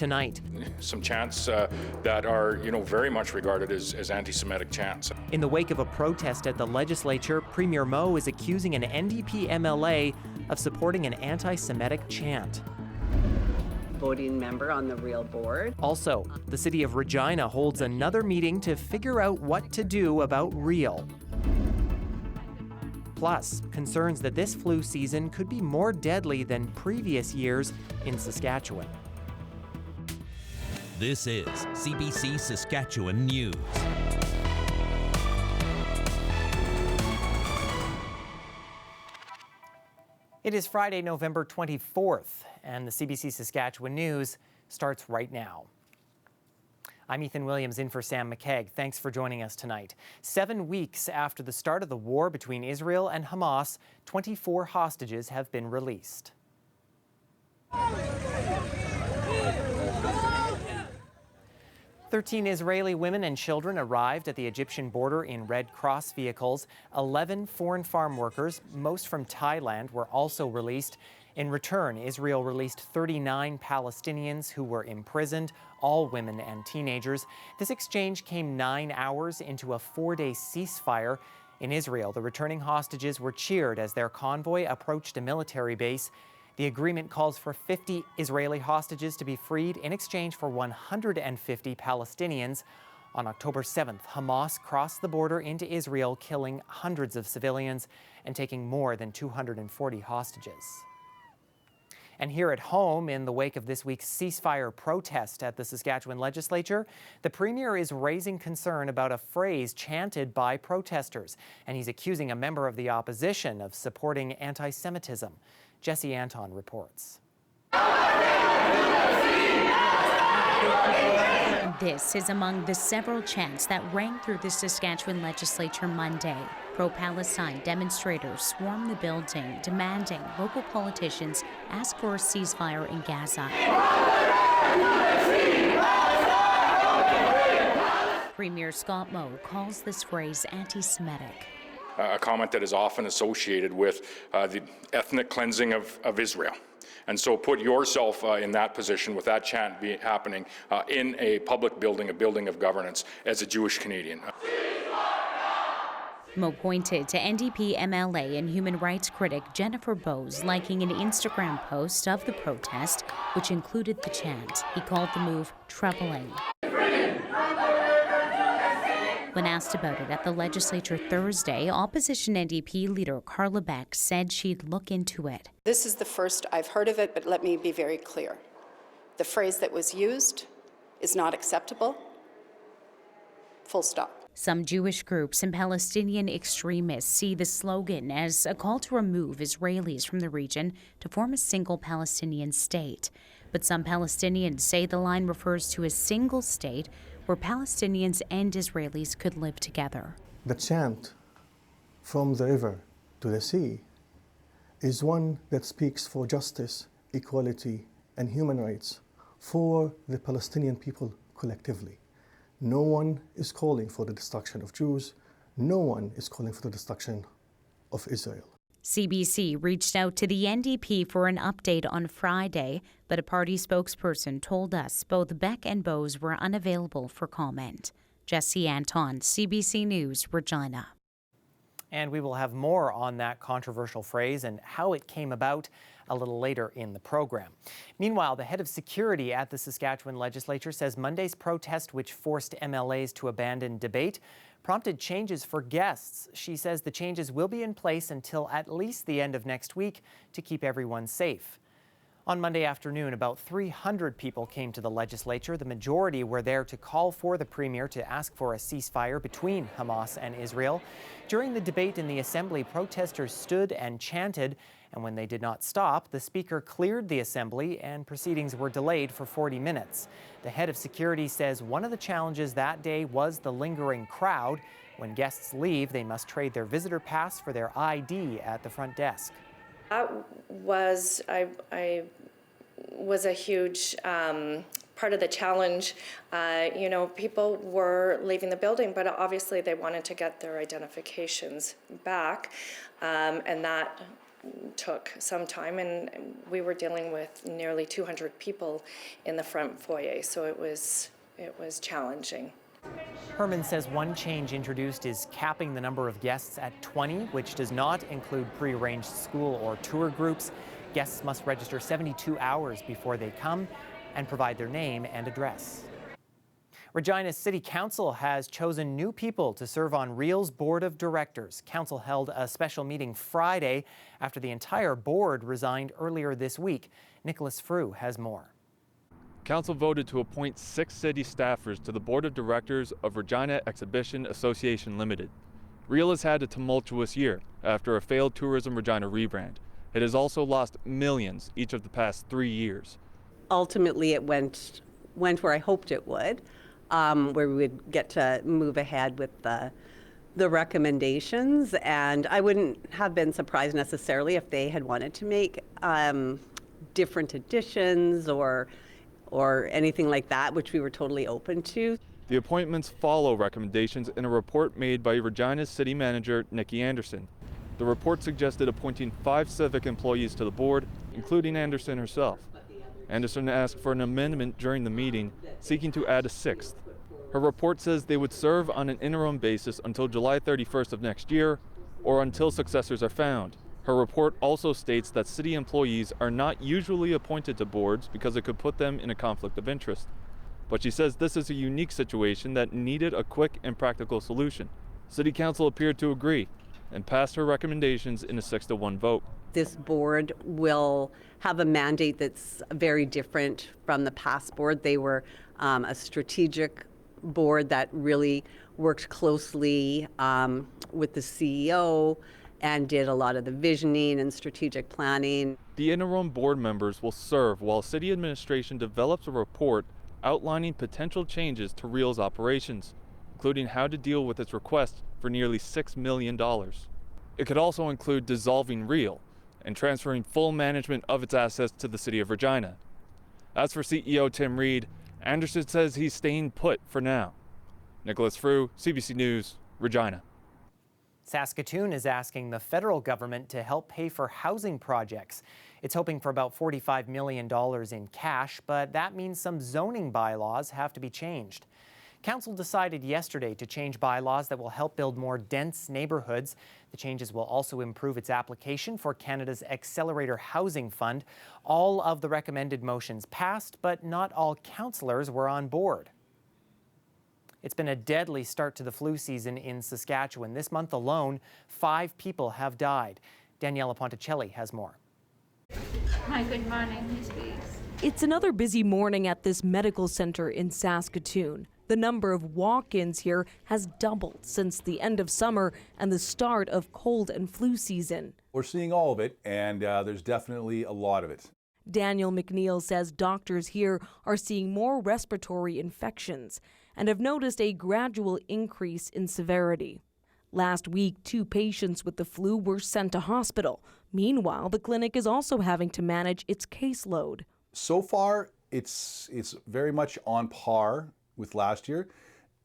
tonight. Some chants that are, very much regarded as anti-Semitic chants. In the wake of a protest at the legislature, Premier Moe is accusing an NDP MLA of supporting an anti-Semitic chant. Voting member on the real board. Also, the City of Regina holds another meeting to figure out what to do about real. Plus, concerns that this flu season could be more deadly than previous years in Saskatchewan. This is CBC Saskatchewan News. It is Friday, November 24th, and the CBC Saskatchewan News starts right now. I'm Ethan Williams in for Sam McKeag. Thanks for joining us tonight. 7 weeks after the start of the war between Israel and Hamas, 24 hostages have been released. 13 Israeli women and children arrived at the Egyptian border in Red Cross vehicles. 11 foreign farm workers, most from Thailand, were also released. In return, Israel released 39 Palestinians who were imprisoned, all women and teenagers. This exchange came 9 hours into a 4-day ceasefire. In Israel, the returning hostages were cheered as their convoy approached a military base. The agreement calls for 50 Israeli hostages to be freed in exchange for 150 Palestinians. On October 7th, Hamas crossed the border into Israel, killing hundreds of civilians and taking more than 240 hostages. And here at home, in the wake of this week's ceasefire protest at the Saskatchewan legislature, the Premier is raising concern about a phrase chanted by protesters, and he's accusing a member of the opposition of supporting anti-Semitism. Jesse Anton reports. This is among the several chants that rang through the Saskatchewan legislature Monday. Pro-Palestine demonstrators swarmed the building, demanding local politicians ask for a ceasefire in Gaza. Premier Scott Moe calls this phrase anti-Semitic. A comment that is often associated with the ethnic cleansing of Israel. And so put yourself in that position with that chant happening in a public building, a building of governance, as a Jewish Canadian. Moe pointed to NDP MLA and human rights critic Jennifer Bowes liking an Instagram post of the protest, which included the chant. He called the move troubling. When asked about it at the legislature Thursday, opposition NDP leader Carla Beck said she'd look into it. This is the first I've heard of it, but let me be very clear. The phrase that was used is not acceptable. Full stop. Some Jewish groups and Palestinian extremists see the slogan as a call to remove Israelis from the region to form a single Palestinian state. But some Palestinians say the line refers to a single state where Palestinians and Israelis could live together. The chant, from the river to the sea, is one that speaks for justice, equality, and human rights for the Palestinian people collectively. No one is calling for the destruction of Jews. No one is calling for the destruction of Israel. CBC reached out to the NDP for an update on Friday, but a party spokesperson told us both Beck and Bowes were unavailable for comment. Jesse Anton, CBC News, Regina. And we will have more on that controversial phrase and how it came about a little later in the program. Meanwhile, the head of security at the Saskatchewan legislature says Monday's protest, which forced MLAs to abandon debate, prompted changes for guests. She says the changes will be in place until at least the end of next week to keep everyone safe. On Monday afternoon, about 300 people came to the legislature. The majority were there to call for the Premier to ask for a ceasefire between Hamas and Israel. During the debate in the Assembly, protesters stood and chanted, and when they did not stop, the Speaker cleared the Assembly and proceedings were delayed for 40 minutes. The head of security says one of the challenges that day was the lingering crowd. When guests leave, they must trade their visitor pass for their ID at the front desk. That was, was a huge part of the challenge. People were leaving the building, but obviously they wanted to get their identifications back, and that took some time, and we were dealing with nearly 200 people in the front foyer, so it was challenging. Herman says one change introduced is capping the number of guests at 20, which does not include prearranged school or tour groups. Guests must register 72 hours before they come and provide their name and address. Regina's City Council has chosen new people to serve on REAL's Board of Directors. Council held a special meeting Friday after the entire board resigned earlier this week. Nicholas Frew has more. Council voted to appoint 6 city staffers to the Board of Directors of Regina Exhibition Association Limited. REAL has had a tumultuous year after a failed Tourism Regina rebrand. It has also lost millions each of the past 3 years. Ultimately, it went where I hoped it would, where we would get to move ahead with the recommendations. And I wouldn't have been surprised necessarily if they had wanted to make different additions or anything like that, which we were totally open to. The appointments follow recommendations in a report made by Regina's city manager, Nikki Anderson. The report suggested appointing 5 civic employees to the board, including Anderson herself. Anderson asked for an amendment during the meeting, seeking to add a 6th. Her report says they would serve on an interim basis until July 31st of next year, or until successors are found. Her report also states that city employees are not usually appointed to boards because it could put them in a conflict of interest. But she says this is a unique situation that needed a quick and practical solution. City Council appeared to agree and passed her recommendations in a 6-1 vote. This board will have a mandate that's very different from the past board. They were a strategic board that really worked closely with the CEO and did a lot of the visioning and strategic planning. The interim board members will serve while city administration develops a report outlining potential changes to REAL's operations, including how to deal with its request for nearly $6 million. It could also include dissolving REAL and transferring full management of its assets to the City of Regina. As for CEO Tim Reed, Anderson says he's staying put for now. Nicholas Frew, CBC News, Regina. Saskatoon is asking the federal government to help pay for housing projects. It's hoping for about $45 million in cash, but that means some zoning bylaws have to be changed. Council decided yesterday to change bylaws that will help build more dense neighborhoods. The changes will also improve its application for Canada's Accelerator Housing Fund. All of the recommended motions passed, but not all councillors were on board. It's been a deadly start to the flu season in Saskatchewan. This month alone, 5 people have died. Daniela Ponticelli has more. Hi, good morning, Ms. Biggs. It's another busy morning at this medical center in Saskatoon. The number of walk-ins here has doubled since the end of summer and the start of cold and flu season. We're seeing all of it, and there's definitely a lot of it. Daniel McNeil says doctors here are seeing more respiratory infections and have noticed a gradual increase in severity. Last week, 2 patients with the flu were sent to hospital. Meanwhile, the clinic is also having to manage its caseload. So far, it's very much on par with last year.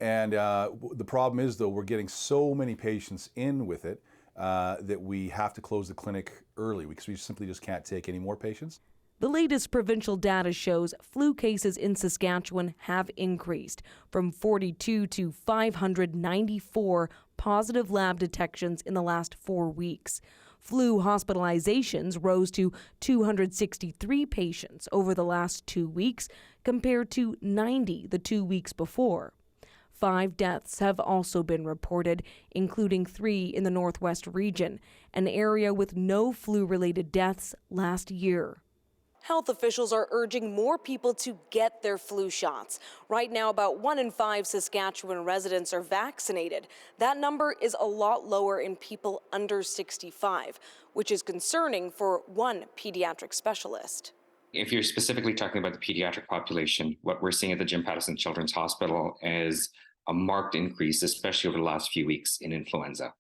And the problem is, though, we're getting so many patients in with it that we have to close the clinic early because we simply just can't take any more patients. The latest provincial data shows flu cases in Saskatchewan have increased from 42 to 594 positive lab detections in the last 4 weeks. Flu hospitalizations rose to 263 patients over the last 2 weeks compared to 90 the 2 weeks before. 5 deaths have also been reported, including 3 in the Northwest region, an area with no flu-related deaths last year. Health officials are urging more people to get their flu shots. Right now, about 1 in 5 Saskatchewan residents are vaccinated. That number is a lot lower in people under 65, which is concerning for one pediatric specialist. If you're specifically talking about the pediatric population, what we're seeing at the Jim Pattison Children's Hospital is a marked increase, especially over the last few weeks, in influenza,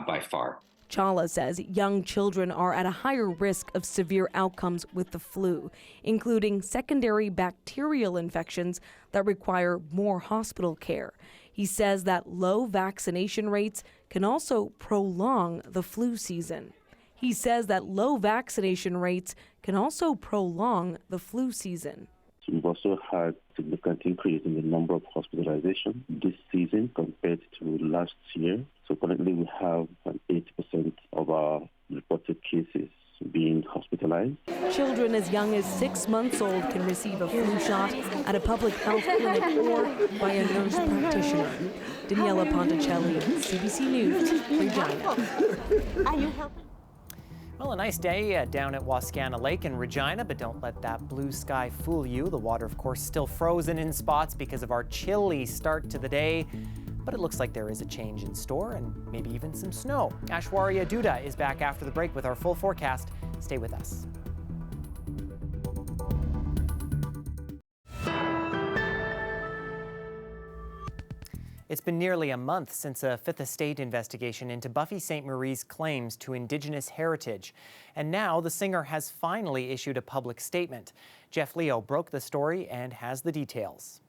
by far. Chawla says young children are at a higher risk of severe outcomes with the flu, including secondary bacterial infections that require more hospital care. He says that low vaccination rates can also prolong the flu season. He says that low vaccination rates can also prolong the flu season. We've also had a significant increase in the number of hospitalizations this season compared to last year. So currently we have 80% of our reported cases being hospitalized. Children as young as 6 months old can receive a flu shot at a public health clinic or by a nurse practitioner. Daniela Ponticelli, CBC News, Regina. Are you helping? Well, a nice day down at Wascana Lake in Regina, but don't let that blue sky fool you. The water, of course, still frozen in spots because of our chilly start to the day. But it looks like there is a change in store and maybe even some snow. Aishwarya Duda is back after the break with our full forecast. Stay with us. It's been nearly a month since a Fifth Estate investigation into Buffy Sainte-Marie's claims to Indigenous heritage. And now the singer has finally issued a public statement. Jeff Leo broke the story and has the details.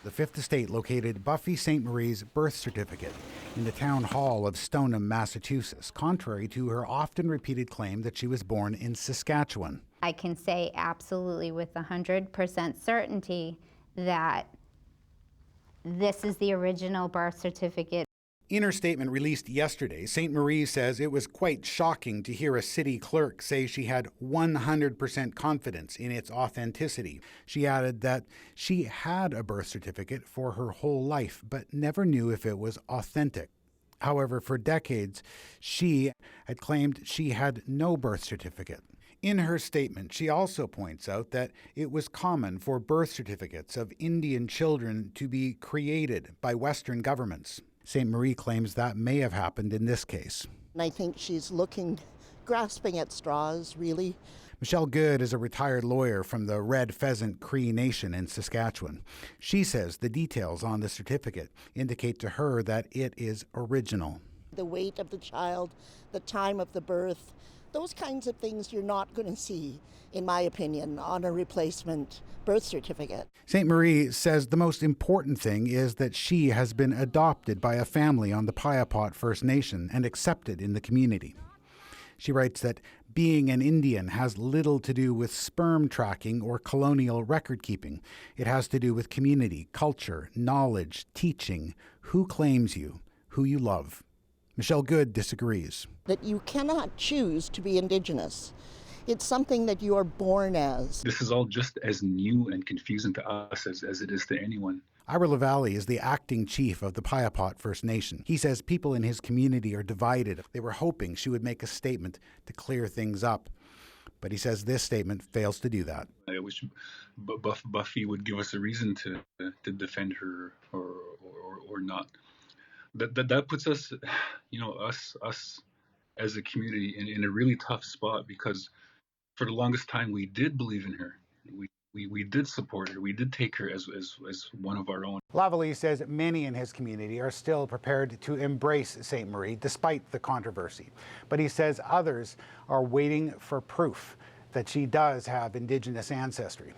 The Fifth Estate located Buffy Sainte-Marie's birth certificate in the town hall of Stoneham, Massachusetts, contrary to her often repeated claim that she was born in Saskatchewan. I can say absolutely with 100% certainty that this is the original birth certificate. In her statement released yesterday, Sainte-Marie says it was quite shocking to hear a city clerk say she had 100% confidence in its authenticity. She added that she had a birth certificate for her whole life, but never knew if it was authentic. However, for decades, she had claimed she had no birth certificate. In her statement, she also points out that it was common for birth certificates of Indian children to be created by Western governments. Sainte-Marie claims that may have happened in this case. And I think she's grasping at straws, really. Michelle Good is a retired lawyer from the Red Pheasant Cree Nation in Saskatchewan. She says the details on the certificate indicate to her that it is original. The weight of the child, the time of the birth, those kinds of things you're not going to see, in my opinion, on a replacement birth certificate. Sainte-Marie says the most important thing is that she has been adopted by a family on the Piapot First Nation and accepted in the community. She writes that being an Indian has little to do with sperm tracking or colonial record keeping. It has to do with community, culture, knowledge, teaching, who claims you, who you love. Michelle Good disagrees. That you cannot choose to be Indigenous. It's something that you are born as. This is all just as new and confusing to us as it is to anyone. Ira LaValle is the acting chief of the Piapot First Nation. He says people in his community are divided. They were hoping she would make a statement to clear things up. But he says this statement fails to do that. I wish Buffy would give us a reason to defend her or not. That puts us, us as a community in a really tough spot, because for the longest time we did believe in her. We did support her. We did take her as one of our own. LaValle says many in his community are still prepared to embrace Sainte-Marie despite the controversy. But he says others are waiting for proof that she does have Indigenous ancestry.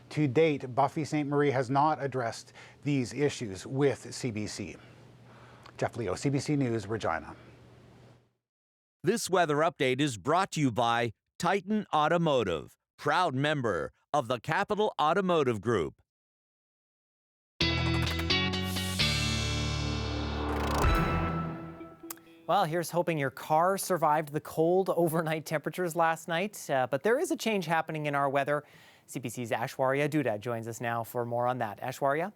To date, Buffy Sainte-Marie has not addressed these issues with CBC. Jeff Leo, CBC News, Regina. This weather update is brought to you by Titan Automotive, proud member of the Capital Automotive Group. Well, here's hoping your car survived the cold overnight temperatures last night. But there is a change happening in our weather. CBC's Aishwarya Duda joins us now for more on that. Aishwarya?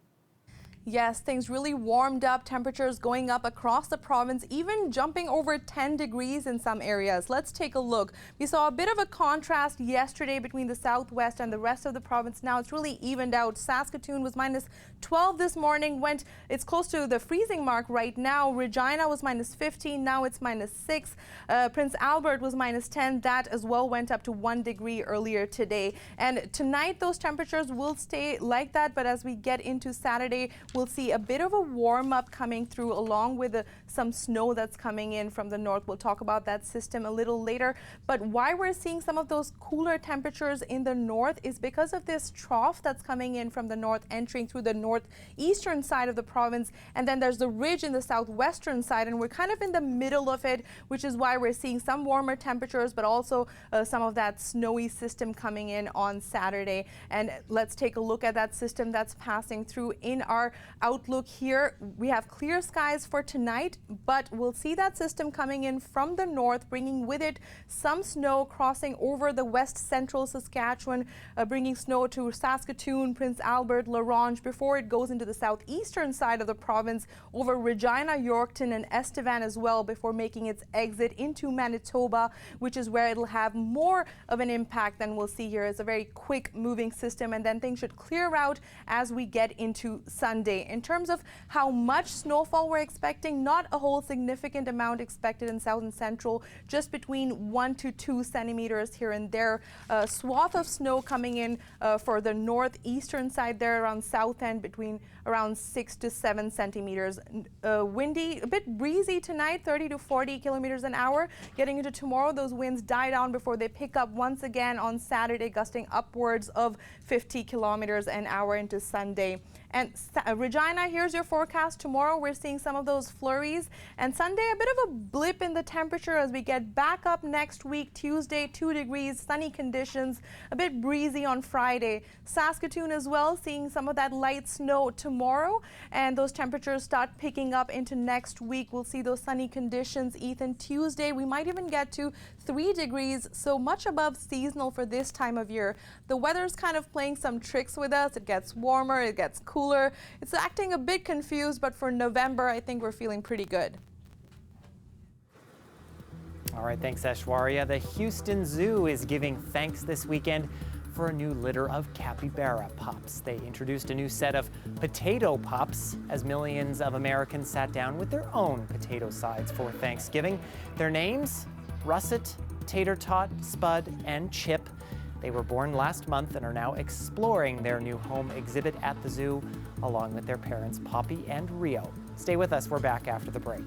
Yes, things really warmed up, temperatures going up across the province, even jumping over 10 degrees in some areas. Let's take a look. We saw a bit of a contrast yesterday between the southwest and the rest of the province. Now it's really evened out. Saskatoon was minus 12 this morning, it's close to the freezing mark right now. Regina was minus 15, now it's minus 6. Prince Albert was minus 10. That as well went up to 1 degree earlier today. And tonight those temperatures will stay like that, but as we get into Saturday, we'll see a bit of a warm up coming through along with some snow that's coming in from the north. We'll talk about that system a little later. But why we're seeing some of those cooler temperatures in the north is because of this trough that's coming in from the north, entering through the northeastern side of the province. And then there's the ridge in the southwestern side, and we're kind of in the middle of it, which is why we're seeing some warmer temperatures, but also some of that snowy system coming in on Saturday. And let's take a look at that system that's passing through in our outlook here. We have clear skies for tonight, but we'll see that system coming in from the north, bringing with it some snow crossing over the west central Saskatchewan, bringing snow to Saskatoon, Prince Albert, La Ronge, before it goes into the southeastern side of the province, over Regina, Yorkton, and Estevan as well, before making its exit into Manitoba, which is where it'll have more of an impact than we'll see here. It's a very quick moving system, and then things should clear out as we get into Sunday. In terms of how much snowfall we're expecting, not a whole significant amount expected in south and central, just between 1 to 2 centimeters here and there. Swath of snow coming in for the northeastern side there around south end, between around 6 to 7 centimeters. Windy, a bit breezy tonight, 30 to 40 kilometers an hour. Getting into tomorrow, those winds die down before they pick up once again on Saturday, gusting upwards of 50 kilometers an hour into Sunday. And Regina, here's your forecast. Tomorrow we're seeing some of those flurries, and Sunday a bit of a blip in the temperature as we get back up next week. Tuesday 2 degrees, sunny conditions, a bit breezy on Friday. Saskatoon as well, seeing some of that light snow tomorrow, and those temperatures start picking up into next week. We'll see those sunny conditions. Ethan, Tuesday we might even get to 3 degrees, so much above seasonal for this time of year. The weather's kind of playing some tricks with us. It gets warmer, it gets cooler. It's acting a bit confused, but for November, I think we're feeling pretty good. All right, thanks, Aishwarya. The Houston Zoo is giving thanks this weekend for a new litter of capybara pups. They introduced a new set of potato pups as millions of Americans sat down with their own potato sides for Thanksgiving. Their names? Russet, Tater Tot, Spud, and Chip. They were born last month and are now exploring their new home exhibit at the zoo, along with their parents, Poppy and Rio. Stay with us. We're back after the break.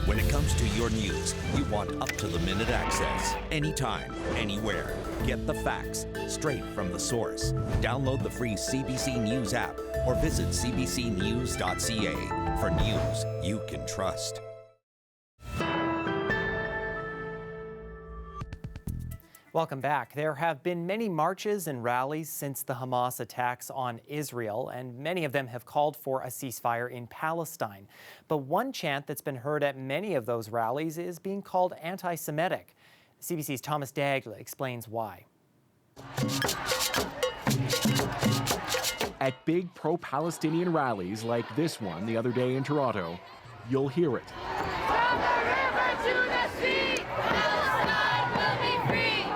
When it comes to your news, you want up-to-the-minute access. Anytime, anywhere. Get the facts straight from the source. Download the free CBC News app or visit cbcnews.ca for news you can trust. Welcome back. There have been many marches and rallies since the Hamas attacks on Israel, and many of them have called for a ceasefire in Palestine. But one chant that's been heard at many of those rallies is being called anti-Semitic. CBC's Thomas Daigle explains why. At big pro-Palestinian rallies like this one the other day in Toronto, you'll hear it. From the river to the sea, Palestine will be free.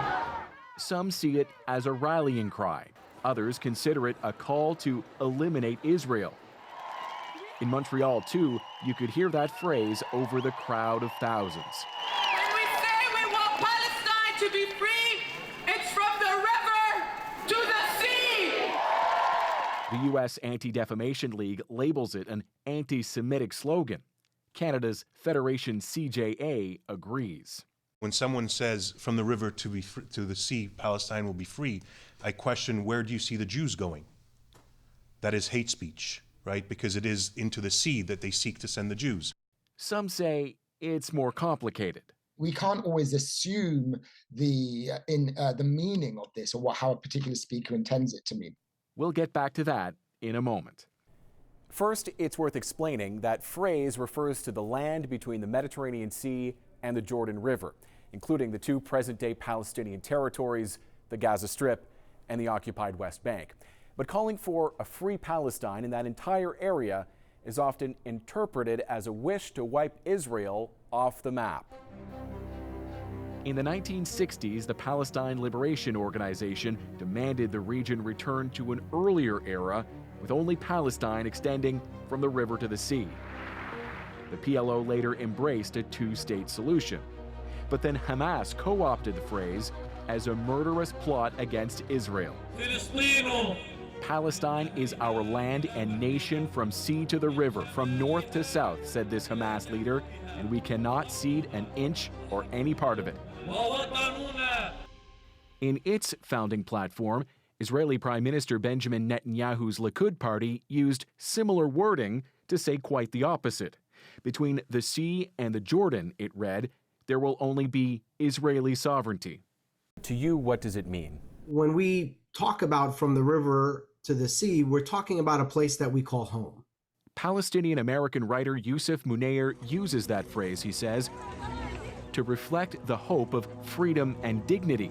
Some see it as a rallying cry. Others consider it a call to eliminate Israel. In Montreal, too, you could hear that phrase over the crowd of thousands. When we say we want Palestine to be free, it's from the river to the sea. The U.S. Anti-Defamation League labels it an anti-Semitic slogan. Canada's Federation CJA agrees. When someone says from the river to the sea, Palestine will be free, I question, where do you see the Jews going? That is hate speech, right? Because it is into the sea that they seek to send the Jews. Some say it's more complicated. We can't always assume the meaning of this or how a particular speaker intends it to mean. We'll get back to that in a moment. First, it's worth explaining that phrase refers to the land between the Mediterranean Sea and the Jordan River, including the two present-day Palestinian territories, the Gaza Strip and the occupied West Bank. But calling for a free Palestine in that entire area is often interpreted as a wish to wipe Israel off the map. In the 1960s, the Palestine Liberation Organization demanded the region return to an earlier era with only Palestine extending from the river to the sea. The PLO later embraced a two-state solution. But then Hamas co-opted the phrase as a murderous plot against Israel. Palestine is our land and nation from sea to the river, from north to south, said this Hamas leader, and we cannot cede an inch or any part of it. In its founding platform, Israeli Prime Minister Benjamin Netanyahu's Likud party used similar wording to say quite the opposite. Between the sea and the Jordan, it read, there will only be Israeli sovereignty. To you, what does it mean? When we talk about from the river to the sea, we're talking about a place that we call home. Palestinian-American writer Yusuf Munayyer uses that phrase, he says, to reflect the hope of freedom and dignity.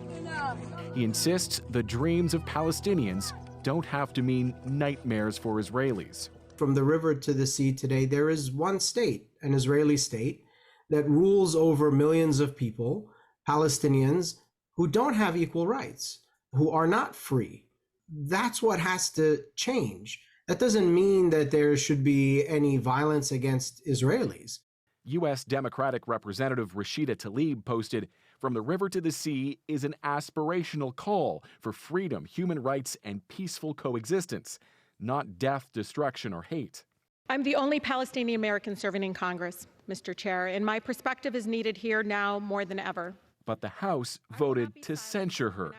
He insists the dreams of Palestinians don't have to mean nightmares for Israelis. From the river to the sea today, there is one state, an Israeli state, that rules over millions of people, Palestinians, who don't have equal rights, who are not free. That's what has to change. That doesn't mean that there should be any violence against Israelis. U.S. Democratic Representative Rashida Tlaib posted, "From the river to the sea is an aspirational call for freedom, human rights, and peaceful coexistence, not death, destruction, or hate." I'm the only Palestinian American serving in Congress, Mr. Chair, and my perspective is needed here now more than ever. But the House voted to censure her.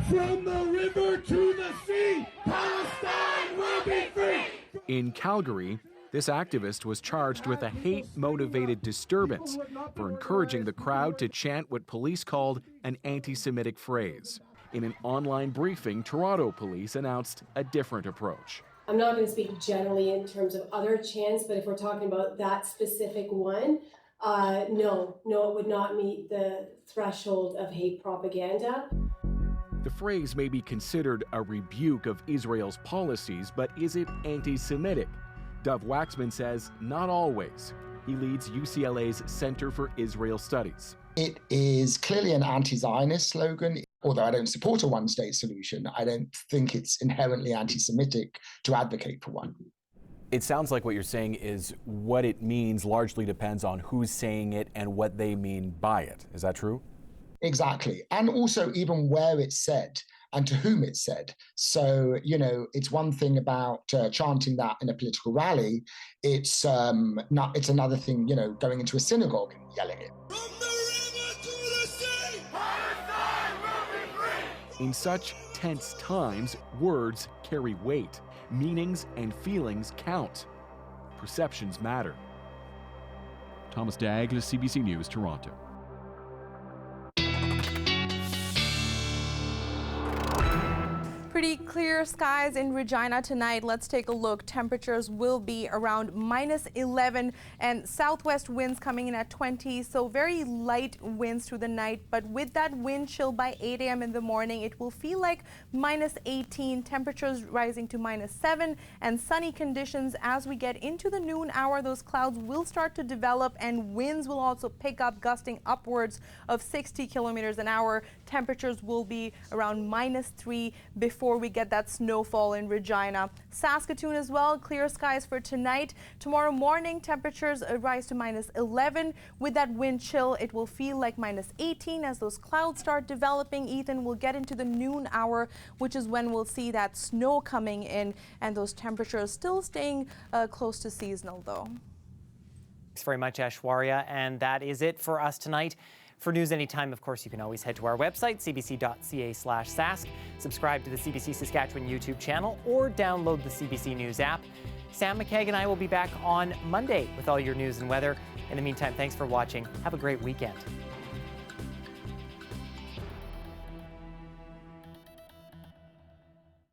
From the river to the sea, Palestine will be free. In Calgary, this activist was charged with a hate-motivated disturbance for encouraging the crowd to chant what police called an anti-Semitic phrase. In an online briefing, Toronto police announced a different approach. I'm not going to speak generally in terms of other chants, but if we're talking about that specific one, no, it would not meet the threshold of hate propaganda. The phrase may be considered a rebuke of Israel's policies, but is it anti-Semitic? Dov Waxman says not always. He leads UCLA's Center for Israel Studies. It is clearly an anti-Zionist slogan. Although I don't support a one-state solution, I don't think it's inherently anti-Semitic to advocate for one. It sounds like what you're saying is what it means largely depends on who's saying it and what they mean by it. Is that true? Exactly. And also even where it's said and to whom it's said. So, it's one thing about chanting that in a political rally. It's another thing, going into a synagogue and yelling it. In such tense times, words carry weight. Meanings and feelings count. Perceptions matter. Thomas Douglas, CBC News, Toronto. Pretty clear skies in Regina tonight. Let's take a look. Temperatures will be around -11 and southwest winds coming in at 20. So very light winds through the night. But with that wind chill by 8 a.m. in the morning, it will feel like -18. Temperatures rising to -7 and sunny conditions as we get into the noon hour. Those clouds will start to develop and winds will also pick up, gusting upwards of 60 kilometers an hour. Temperatures will be around -3 before we get that snowfall in Regina. Saskatoon as well, clear skies for tonight. Tomorrow morning, temperatures rise to -11. With that wind chill, it will feel like -18 as those clouds start developing. Ethan, will get into the noon hour, which is when we'll see that snow coming in and those temperatures still staying close to seasonal though. Thanks very much, Aishwarya. And that is it for us tonight. For news anytime, of course, you can always head to our website, cbc.ca/sask, subscribe to the CBC Saskatchewan YouTube channel, or download the CBC News app. Sam McKaig and I will be back on Monday with all your news and weather. In the meantime, thanks for watching. Have a great weekend.